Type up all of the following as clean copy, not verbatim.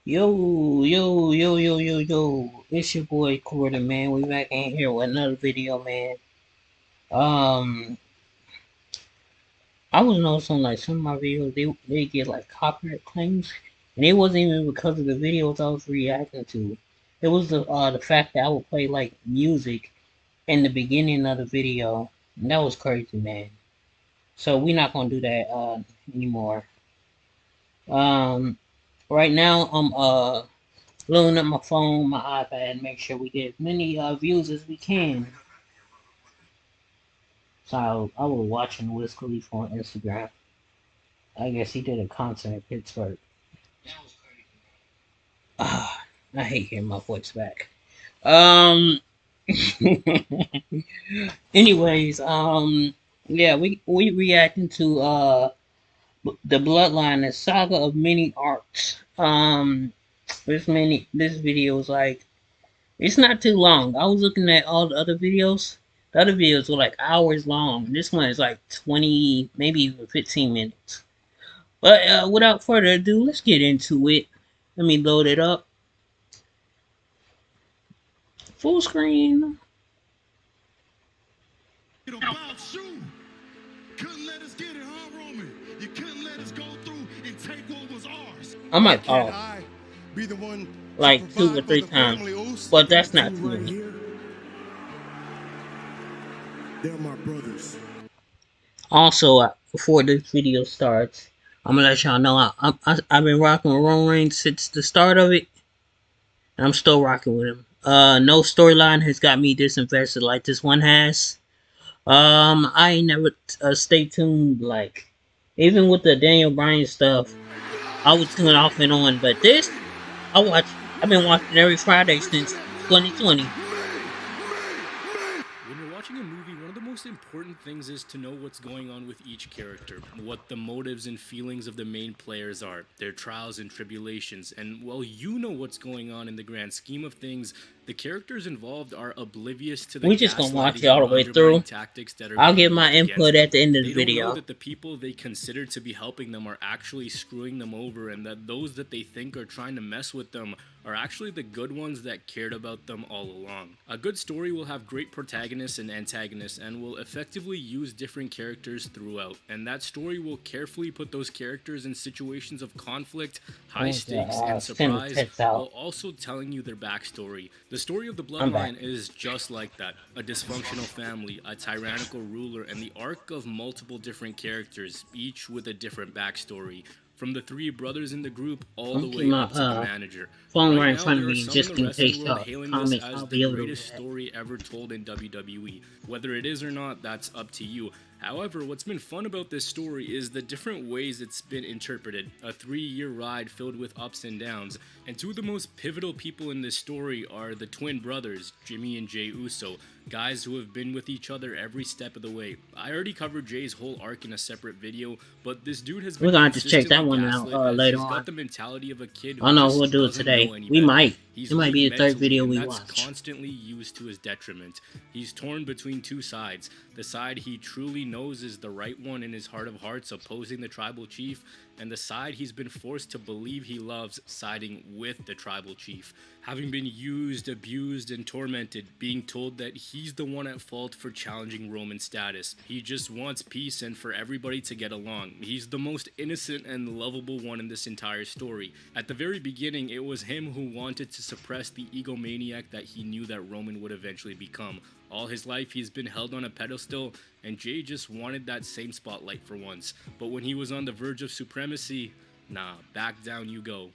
Yo. It's your boy Corda, man. We back in here with another video, man. Um, I was noticing like some of my videos, they get like copyright claims, and it wasn't even because of the videos I was reacting to. It was the fact that I would play like music in the beginning of the video, and that was crazy, man. So we're not gonna do that anymore. Um, right now I'm loading up my phone, my iPad, make sure we get as many views as we can. So I was watching Wiz Khalifa on Instagram. I guess he did a concert in Pittsburgh. Ah, I hate hearing my voice back. Um. Anyways, yeah, we reacting to the bloodline, the saga of many arcs. This video is like it's not too long. I was looking at all the other videos. The other videos were like hours long. This one is like 20, maybe even 15 minutes. But without further ado, let's get into it. Let me load it up. Full screen. About you. Couldn't let us get it, huh, Roman? You couldn't let us go through and take what was ours. I Why might can't pause I be the one to like two or provide for three the times, family, Oos? but that's These not two too right many. here, they're my brothers. Also, before this video starts, I'm gonna let y'all know I've been rocking with Roman Reigns since the start of it, and I'm still rocking with him. No storyline has got me this invested like this one has. I ain't never stay tuned like even with the Daniel Bryan stuff. I would tune off and on, but this I've been watching every Friday since 2020. When you're watching a movie, one of the most important things is to know what's going on with each character, what the motives and feelings of the main players are, their trials and tribulations, and while you know what's going on in the grand scheme of things, the characters involved are oblivious to the We just gonna watch it gaslighting all and the way undermining through. tactics that are I'll being give my used against input them. at the end of the They don't know video. that the people they consider to be helping them are actually screwing them over, and that those that they think are trying to mess with them are actually the good ones that cared about them all along. A good story will have great protagonists and antagonists and will effectively use different characters throughout, and that story will carefully put those characters in situations of conflict, I high want to stakes, and send the surprise text while out. also telling you their backstory. The story of the I'm back. bloodline is just like that: a dysfunctional family, a tyrannical ruler, and the arc of multiple different characters, each with a different backstory. From the three brothers in the group all I'm the gonna keep way my up to the manager. phone Right right in now, front of there are me some in the just in wrestling case world y'all hailing this comments. as I'll the be able to greatest react. story ever told in WWE. Whether it is or not, that's up to you. However, what's been fun about this story is the different ways it's been interpreted. A 3-year ride filled with ups and downs, and two of the most pivotal people in this story are the twin brothers, Jimmy and Jey Uso, guys who have been with each other every step of the way. I already covered Jay's whole arc in a separate video, but this dude has We're been gonna have to check consistently that one out gaslit as later he's got on. the mentality of a kid I who don't know if we'll just do it doesn't know today. any We better. might. He's It might weak be the third mentally, video and we that's watch. constantly used to his detriment. He's torn between two sides: the side he truly knows is the right one in his heart of hearts, opposing the tribal chief, and the side he's been forced to believe he loves, siding with the tribal chief. Having been used, abused, and tormented, being told that he's the one at fault for challenging Roman's status. He just wants peace and for everybody to get along. He's the most innocent and lovable one in this entire story. At the very beginning, it was him who wanted to suppress the egomaniac that he knew that Roman would eventually become. All his life, he's been held on a pedestal, and Jay just wanted that same spotlight for once. But when he was on the verge of supremacy, nah, back down you go.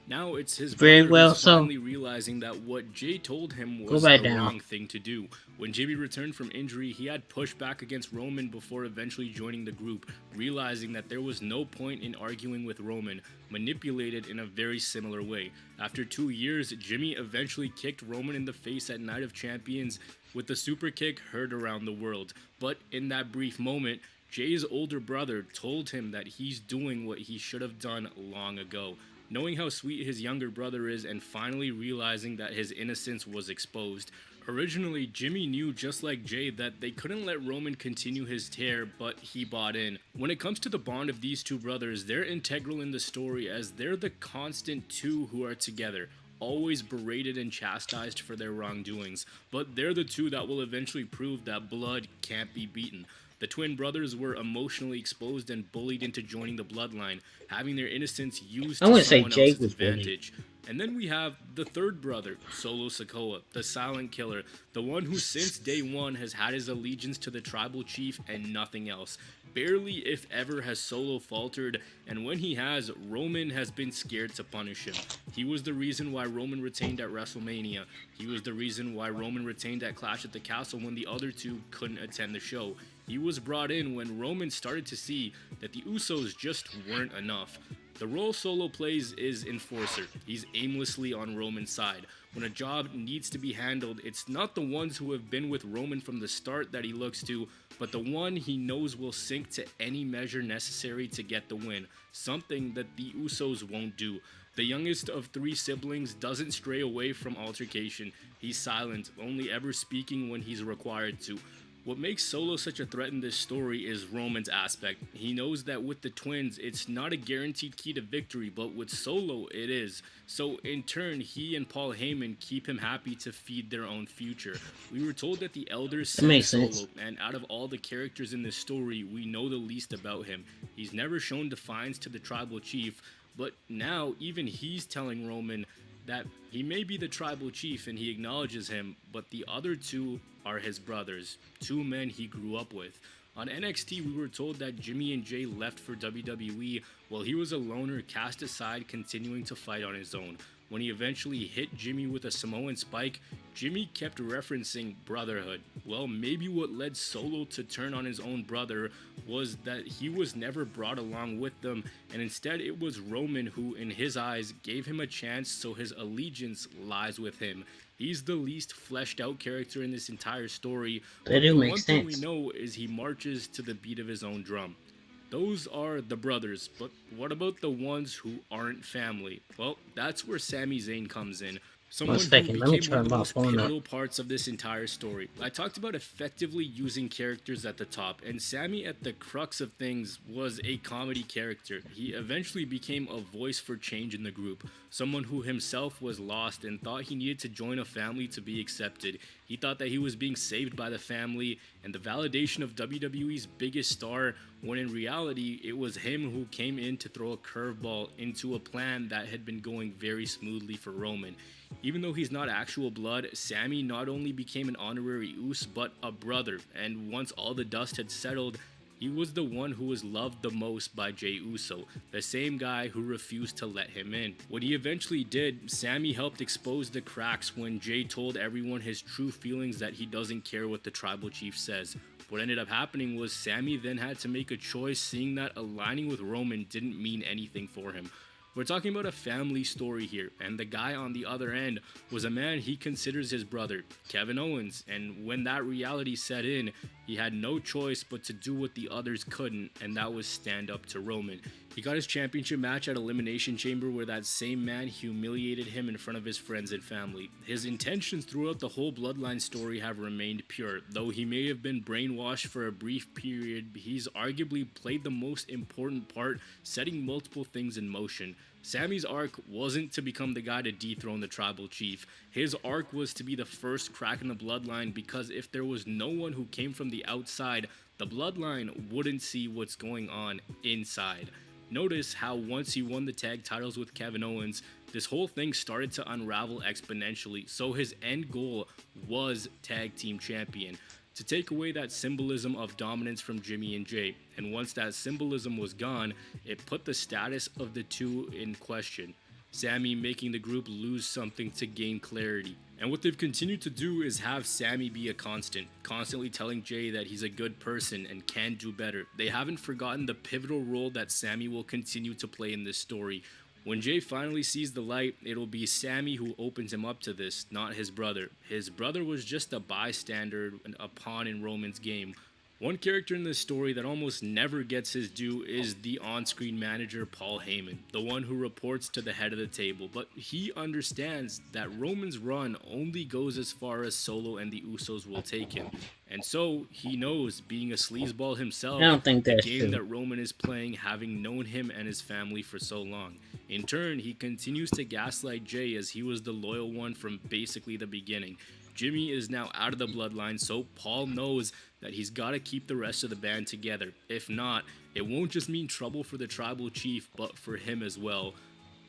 Now it's his Very brother well, who's so finally realizing that what Jay told him go was back the down. wrong thing to do. When Jimmy returned from injury, he had pushed back against Roman before eventually joining the group, realizing that there was no point in arguing with Roman, manipulated in a very similar way. After 2 years, Jimmy eventually kicked Roman in the face at Night of Champions with the super kick heard around the world. But in that brief moment, Jay's older brother told him that he's doing what he should have done long ago. Knowing how sweet his younger brother is and finally realizing that his innocence was exposed. Originally, Jimmy knew, just like Jay, that they couldn't let Roman continue his tear, but he bought in. When it comes to the bond of these two brothers, they're integral in the story as they're the constant two who are together, always berated and chastised for their wrongdoings, but they're the two that will eventually prove that blood can't be beaten. The twin brothers were emotionally exposed and bullied into joining the bloodline, having their innocence used I to wouldn't say someone Jake else's was bullied. advantage. And then we have the third brother, Solo Sikoa, the silent killer, the one who since day one has had his allegiance to the tribal chief and nothing else. Barely, if ever, has Solo faltered, and when he has, Roman has been scared to punish him. He was the reason why Roman retained at WrestleMania. He was the reason why Roman retained at Clash at the Castle when the other two couldn't attend the show. He was brought in when Roman started to see that the Usos just weren't enough. The role Solo plays is enforcer. He's aimlessly on Roman's side. When a job needs to be handled, it's not the ones who have been with Roman from the start that he looks to, but the one he knows will sink to any measure necessary to get the win, something that the Usos won't do. The youngest of three siblings doesn't stray away from altercation. He's silent, only ever speaking when he's required to. What makes Solo such a threat in this story is Roman's aspect. He knows that with the twins, it's not a guaranteed key to victory, but with Solo, it is. So in turn, he and Paul Heyman keep him happy to feed their own future. We were told that the elders That sent makes Solo, sense. and out of all the characters in this story, we know the least about him. He's never shown defiance to the tribal chief, but now even he's telling Roman that he may be the tribal chief and he acknowledges him, but the other two are his brothers, two men he grew up with. On NXT, we were told that Jimmy and Jay left for WWE while he was a loner cast aside continuing to fight on his own. When he eventually hit Jimmy with a Samoan spike, Jimmy kept referencing brotherhood. Well, maybe what led Solo to turn on his own brother was that he was never brought along with them, and instead it was Roman who, in his eyes, gave him a chance, so his allegiance lies with him. He's the least fleshed out character in this entire story, That but do the make one thing we sense. know is he marches to the beat of his own drum. Those are the brothers, but what about the ones who aren't family? Well, that's where Sami Zayn comes in. One Someone who second, let me became one turn of the my most phone up. pivotal parts of this entire story. I talked about effectively using characters at the top, and Sami at the crux of things was a comedy character. He eventually became a voice for change in the group, someone who himself was lost and thought he needed to join a family to be accepted. He thought that he was being saved by the family and the validation of WWE's biggest star, when in reality, it was him who came in to throw a curveball into a plan that had been going very smoothly for Roman. Even though he's not actual blood, Sami not only became an honorary Us, but a brother, and once all the dust had settled, he was the one who was loved the most by Jey Uso, the same guy who refused to let him in. When he eventually did, Sami helped expose the cracks when Jey told everyone his true feelings that he doesn't care what the tribal chief says. What ended up happening was Sami then had to make a choice, seeing that aligning with Roman didn't mean anything for him. We're talking about a family story here, and the guy on the other end was a man he considers his brother, Kevin Owens, and when that reality set in, he had no choice but to do what the others couldn't, and that was stand up to Roman. He got his championship match at Elimination Chamber where that same man humiliated him in front of his friends and family. His intentions throughout the whole Bloodline story have remained pure. Though he may have been brainwashed for a brief period, he's arguably played the most important part, setting multiple things in motion. Sami's arc wasn't to become the guy to dethrone the tribal chief. His arc was to be the first crack in the bloodline, because if there was no one who came from the outside, the bloodline wouldn't see what's going on inside. Notice how once he won the tag titles with Kevin Owens, this whole thing started to unravel exponentially, so his end goal was tag team champion, to take away that symbolism of dominance from Jimmy and Jay. And once that symbolism was gone, it put the status of the two in question. Sami making the group lose something to gain clarity. And what they've continued to do is have Sami be a constant, constantly telling Jay that he's a good person and can do better. They haven't forgotten the pivotal role that Sami will continue to play in this story. When Jay finally sees the light, it'll be Sami who opens him up to this, not his brother. His brother was just a bystander, a pawn in Roman's game. One character in this story that almost never gets his due is the on-screen manager Paul Heyman, the one who reports to the head of the table, but he understands that Roman's run only goes as far as Solo and the Usos will take him. And so, he knows, being a sleazeball I himself, don't think the that's game true. that Roman is playing, having known him and his family for so long. In turn, he continues to gaslight Jay as he was the loyal one from basically the beginning. Jimmy is now out of the bloodline, so Paul knows that he's got to keep the rest of the band together. If not, it won't just mean trouble for the tribal chief, but for him as well.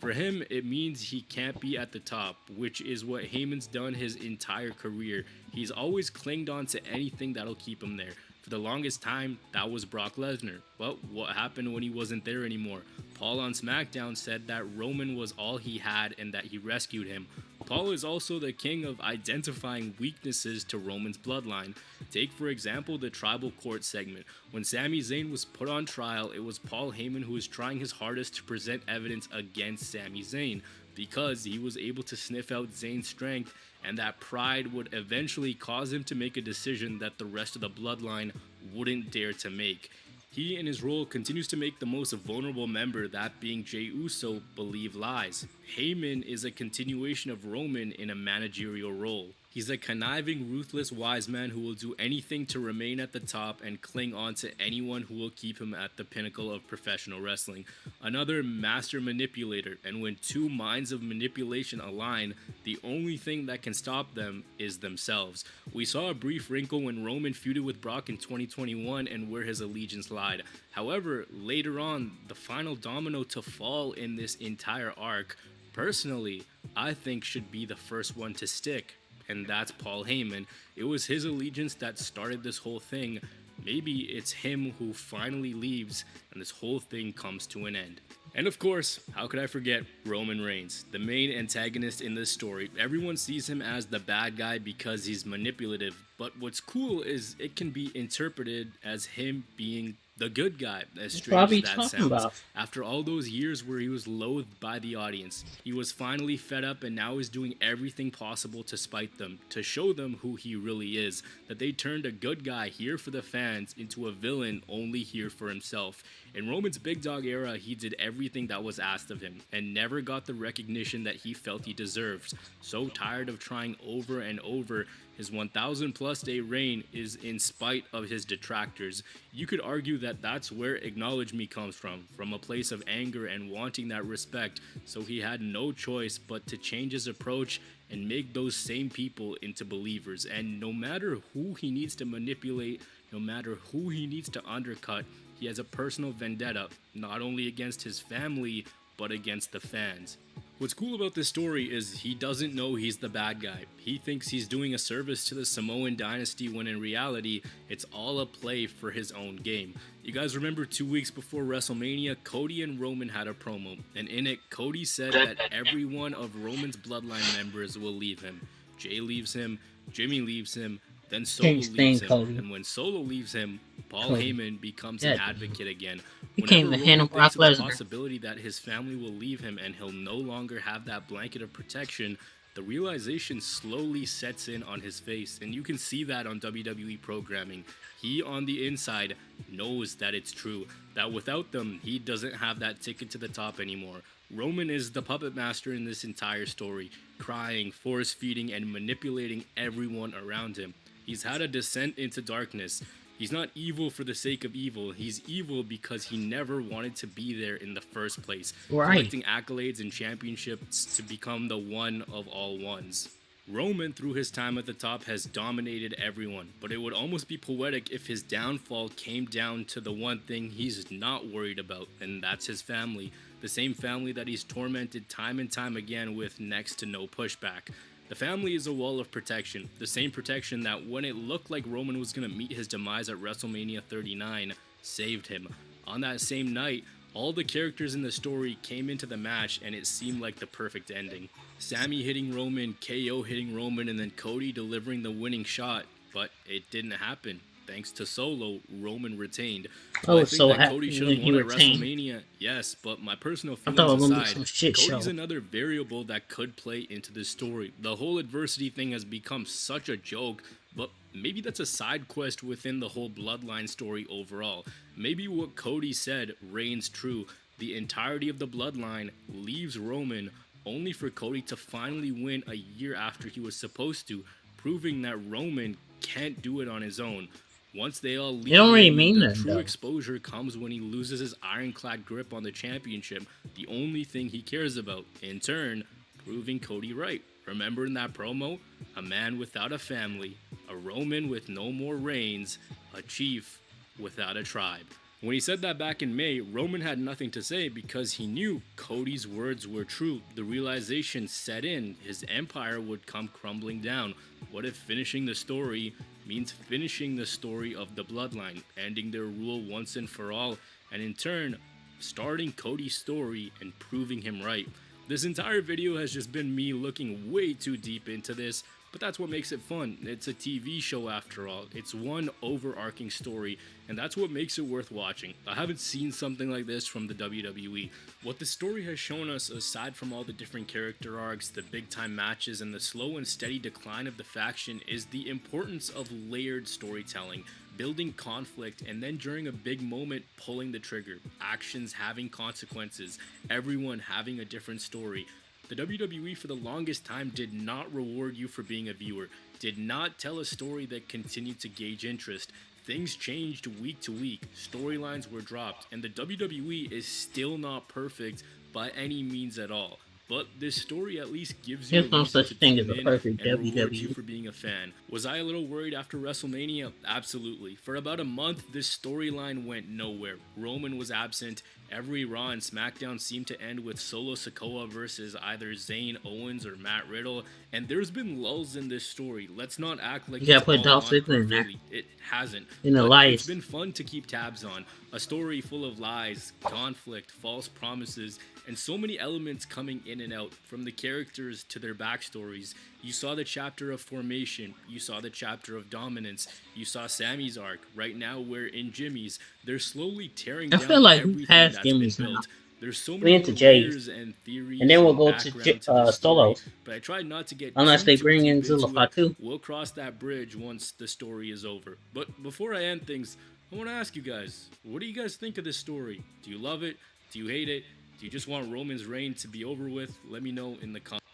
For him, it means he can't be at the top, which is what Heyman's done his entire career. He's always clinged on to anything that'll keep him there. For the longest time, that was Brock Lesnar. But what happened when he wasn't there anymore? Paul on SmackDown said that Roman was all he had and that he rescued him. Paul is also the king of identifying weaknesses to Roman's bloodline. Take, for example, the tribal court segment. When Sami Zayn was put on trial, it was Paul Heyman who was trying his hardest to present evidence against Sami Zayn, because he was able to sniff out Zayn's strength, and that pride would eventually cause him to make a decision that the rest of the bloodline wouldn't dare to make. He, in his role, continues to make the most vulnerable member, that being Jey Uso, believe lies. Heyman is a continuation of Roman in a managerial role. He's a conniving, ruthless wise man who will do anything to remain at the top and cling on to anyone who will keep him at the pinnacle of professional wrestling. Another master manipulator, and when two minds of manipulation align, the only thing that can stop them is themselves. We saw a brief wrinkle when Roman feuded with Brock in 2021 and where his allegiance lied. However, later on, the final domino to fall in this entire arc, personally, I think should be the first one to stick. And that's Paul Heyman. It was his allegiance that started this whole thing. Maybe it's him who finally leaves and this whole thing comes to an end. And of course, how could I forget Roman Reigns, the main antagonist in this story. Everyone sees him as the bad guy because he's manipulative, but what's cool is it can be interpreted as him being the good guy, as That's what I strange be as that talking sounds. about. After all those years where he was loathed by the audience, he was finally fed up and now is doing everything possible to spite them, to show them who he really is, that they turned a good guy here for the fans into a villain only here for himself. In Roman's big dog era, he did everything that was asked of him and never got the recognition that he felt he deserved. So tired of trying over and over, his 1,000 plus day reign is in spite of his detractors. You could argue that that's where acknowledge me comes from a place of anger and wanting that respect, so he had no choice but to change his approach and make those same people into believers. And no matter who he needs to manipulate, no matter who he needs to undercut, he has a personal vendetta, not only against his family, but against the fans. What's cool about this story is he doesn't know he's the bad guy. He thinks he's doing a service to the Samoan dynasty when in reality, it's all a play for his own game. You guys remember 2 weeks before WrestleMania, Cody and Roman had a promo, and in it, Cody said that every one of Roman's bloodline members will leave him. Jay leaves him, Jimmy leaves him, then Solo Change leaves thing, him, Cody. and when Solo leaves him, Paul Cody. Heyman becomes Yeah. an advocate again. He Whenever came to Roman handle Brock thinks of the Lesnar. possibility that his family will leave him and he'll no longer have that blanket of protection, the realization slowly sets in on his face, and you can see that on WWE programming. He, on the inside, knows that it's true, that without them, he doesn't have that ticket to the top anymore. Roman is the puppet master in this entire story, crying, force-feeding, and manipulating everyone around him. He's had a descent into darkness. He's not evil for the sake of evil. He's evil because he never wanted to be there in the first place, Right. collecting accolades and championships to become the one of all ones. Roman, through his time at the top, has dominated everyone, but it would almost be poetic if his downfall came down to the one thing he's not worried about, and that's his family. The same family that he's tormented time and time again with next to no pushback. The family is a wall of protection, the same protection that when it looked like Roman was going to meet his demise at WrestleMania 39, saved him. On that same night, all the characters in the story came into the match and it seemed like the perfect ending. Sami hitting Roman, KO hitting Roman, and then Cody delivering the winning shot, but it didn't happen. Thanks to Solo, Roman retained. Oh, I it's think so that happy Cody should that have he won at retained. WrestleMania, yes, but my personal I thought it feelings was gonna be aside, some shit Cody's show. another variable that could play into this story. The whole adversity thing has become such a joke, but maybe that's a side quest within the whole bloodline story overall. Maybe what Cody said reigns true. The entirety of the bloodline leaves Roman only for Cody to finally win a year after he was supposed to, proving that Roman can't do it on his own. Once they all It don't leave really Roman, mean the nothing true though. exposure comes when he loses his ironclad grip on the championship, the only thing he cares about. In turn, proving Cody right. Remember in that promo? A man without a family, a Roman with no more reigns, a chief without a tribe. When he said that back in May, Roman had nothing to say because he knew Cody's words were true. The realization set in, his empire would come crumbling down. What if finishing the story means finishing the story of the bloodline, ending their rule once and for all, and in turn, starting Cody's story and proving him right? This entire video has just been me looking way too deep into this, but that's what makes it fun. It's a TV show after all. It's one overarching story, and that's what makes it worth watching. I haven't seen something like this from the WWE. What the story has shown us, aside from all the different character arcs, the big time matches, and the slow and steady decline of the faction, is the importance of layered storytelling. Building conflict, and then during a big moment, pulling the trigger. Actions having consequences. Everyone having a different story. The WWE for the longest time did not reward you for being a viewer, did not tell a story that continued to gauge interest. Things changed week to week, storylines were dropped, and the WWE is still not perfect by any means at all. But this story at least gives you a There's no reason such to thing as tune a in perfect and rewards you WWE. for being a fan. Was I a little worried after WrestleMania? Absolutely. For about a month, this storyline went nowhere. Roman was absent. Every Raw and SmackDown seemed to end with Solo Sikoa versus either Zayn Owens or Matt Riddle, and there's been lulls in this story. Let's not act like You it's gotta put all Dolph gone Ziggler in there. perfectly. It hasn't. In But it's Elias. been fun to keep tabs on. A story full of lies, conflict, false promises, and so many elements coming in and out, from the characters to their backstories. You saw the chapter of formation, you saw the chapter of dominance, you saw Sammy's arc. Right now we're in Jimmy's. They're slowly tearing I feel down like we everything passed that's been Jimmy's now. built. There's so many We into more Jay's. layers and And theories then we'll and go to background to this story, Solos. but I tried not to get Unless too they bring in deep into it. Zilla too. We'll cross that bridge once the story is over. But before I end things, I want to ask you guys, what do you guys think of this story? Do you love it? Do you hate it? Do you just want Roman's reign to be over with? Let me know in the comments.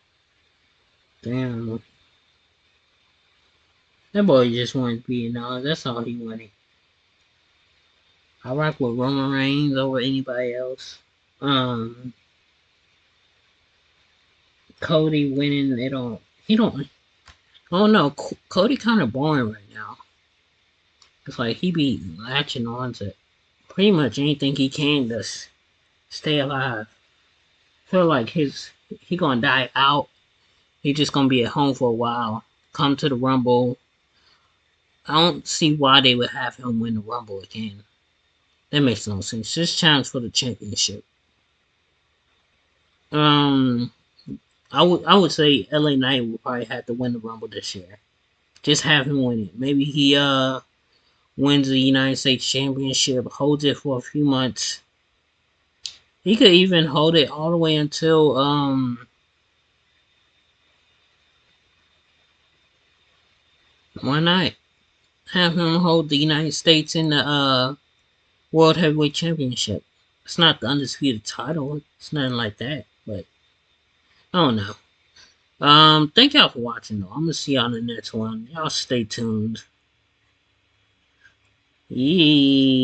Damn. That boy just wanted to be that's all he wanted. I rock with Roman Reigns over anybody else. Cody winning, he don't, I don't know. Cody kind of boring right now. It's like he be latching on to pretty much anything he can to stay alive. Feel like he gonna die out. He just gonna be at home for a while. Come to the Rumble. I don't see why they would have him win the Rumble again. That makes no sense. Just challenge for the championship. I would say LA Knight will probably have to win the Rumble this year. Just have him win it. Maybe he wins the United States Championship, holds it for a few months. He could even hold it all the way until why not have him hold the United States in the World Heavyweight Championship? It's not the undisputed title. It's nothing like that. But I don't know. Thank y'all for watching though. I'm gonna see y'all in the next one. Y'all stay tuned. Yee.